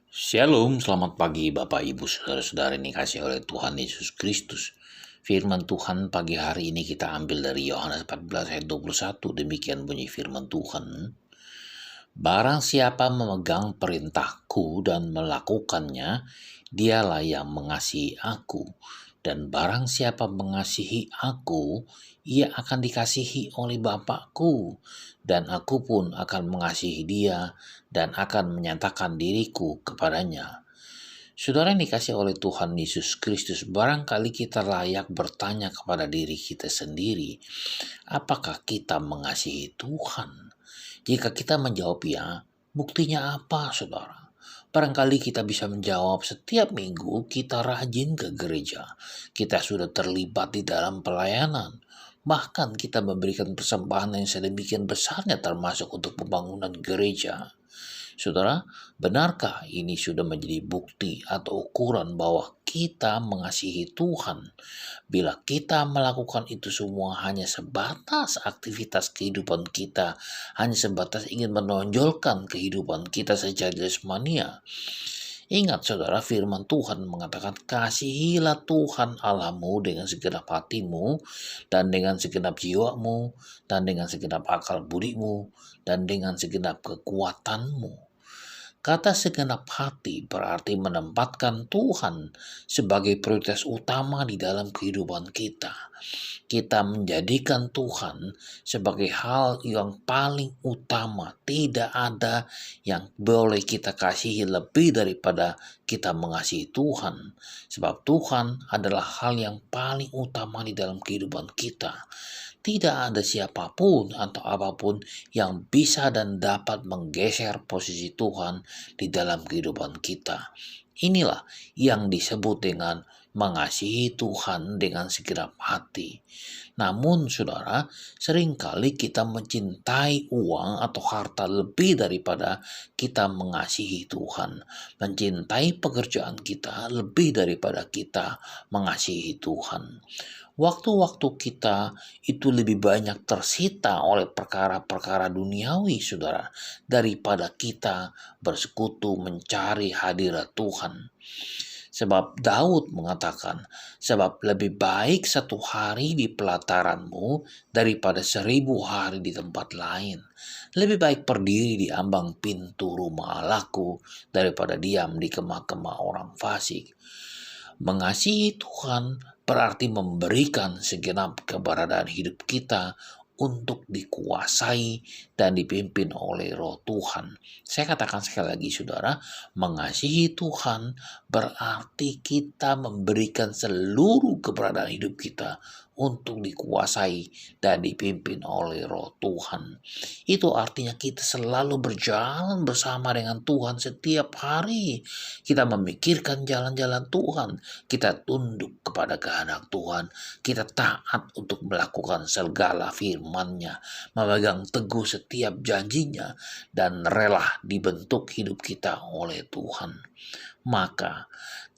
Shalom, selamat pagi Bapak Ibu Saudara-saudara yang dikasihi oleh Tuhan Yesus Kristus. Firman Tuhan pagi hari ini kita ambil dari Yohanes 14 ayat 21. Demikian bunyi firman Tuhan. Barang siapa memegang perintahku dan melakukannya, dialah yang mengasihi aku. Dan barang siapa mengasihi aku, ia akan dikasihi oleh Bapakku. Dan aku pun akan mengasihi dia dan akan menyatakan diriku kepadanya. Saudara yang dikasih oleh Tuhan Yesus Kristus, barangkali kita layak bertanya kepada diri kita sendiri, apakah kita mengasihi Tuhan? Jika kita menjawab ya, buktinya apa, saudara? Barangkali kita bisa menjawab setiap minggu kita rajin ke gereja. Kita sudah terlibat di dalam pelayanan. Bahkan kita memberikan persembahan yang sedemikian besarnya termasuk untuk pembangunan gereja. Saudara, benarkah ini sudah menjadi bukti atau ukuran bahwa kita mengasihi Tuhan? Bila kita melakukan itu semua hanya sebatas aktivitas kehidupan kita, hanya sebatas ingin menonjolkan kehidupan kita secara jasmania. Ingat saudara, firman Tuhan mengatakan, kasihilah Tuhan Allahmu dengan segenap hatimu, dan dengan segenap jiwamu, dan dengan segenap akal budimu, dan dengan segenap kekuatanmu. Kata segenap hati berarti menempatkan Tuhan sebagai prioritas utama di dalam kehidupan kita. Kita menjadikan Tuhan sebagai hal yang paling utama. Tidak ada yang boleh kita kasihi lebih daripada kita mengasihi Tuhan. Sebab Tuhan adalah hal yang paling utama di dalam kehidupan kita. Tidak ada siapapun atau apapun yang bisa dan dapat menggeser posisi Tuhan di dalam kehidupan kita. Inilah yang disebut dengan mengasihi Tuhan dengan segenap hati. Namun saudara, seringkali kita mencintai uang atau harta lebih daripada kita mengasihi Tuhan. Mencintai pekerjaan kita lebih daripada kita mengasihi Tuhan. Waktu-waktu kita itu lebih banyak tersita oleh perkara-perkara duniawi, saudara, daripada kita bersekutu mencari hadirat Tuhan. Sebab Daud mengatakan, sebab lebih baik 1 hari di pelataranmu daripada 1000 hari di tempat lain. Lebih baik berdiri di ambang pintu rumah Allahku daripada diam di kemah-kemah orang fasik. Mengasihi Tuhan berarti memberikan segenap keberadaan hidup kita untuk dikuasai dan dipimpin oleh Roh Tuhan. Saya katakan sekali lagi saudara, mengasihi Tuhan berarti kita memberikan seluruh keberadaan hidup kita untuk dikuasai dan dipimpin oleh Roh Tuhan. Itu artinya kita selalu berjalan bersama dengan Tuhan setiap hari. Kita memikirkan jalan-jalan Tuhan, kita tunduk kepada kehendak Tuhan, kita taat untuk melakukan segala firman-Nya, memegang teguh setiap janjinya, dan rela dibentuk hidup kita oleh Tuhan. Maka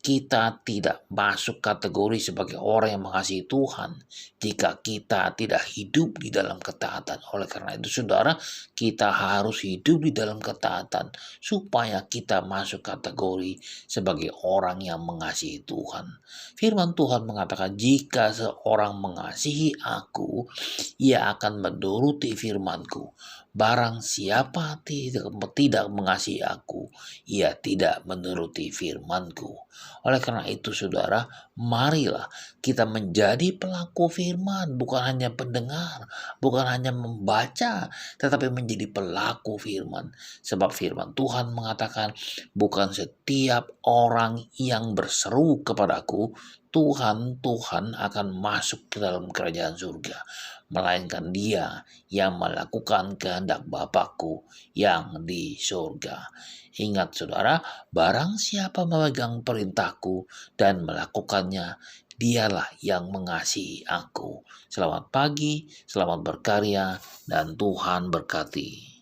kita tidak masuk kategori sebagai orang yang mengasihi Tuhan jika kita tidak hidup di dalam ketaatan. Oleh karena itu saudara, kita harus hidup di dalam ketaatan supaya kita masuk kategori sebagai orang yang mengasihi Tuhan. Firman Tuhan mengatakan, jika seorang mengasihi aku, ia akan menuruti firman-Ku. Barang siapa tidak mengasihi aku, ia tidak menuruti firman-Ku. Oleh karena itu saudara, marilah kita menjadi pelaku firman, bukan hanya pendengar, bukan hanya membaca, tetapi menjadi pelaku firman. Sebab firman Tuhan mengatakan, bukan setiap orang yang berseru kepadaku, Tuhan, Tuhan akan masuk ke dalam kerajaan surga, melainkan dia yang melakukan kehendak Bapakku yang di surga. Ingat saudara, barang siapa memegang perintahku dan melakukannya, dialah yang mengasihi aku. Selamat pagi, selamat berkarya, dan Tuhan berkati.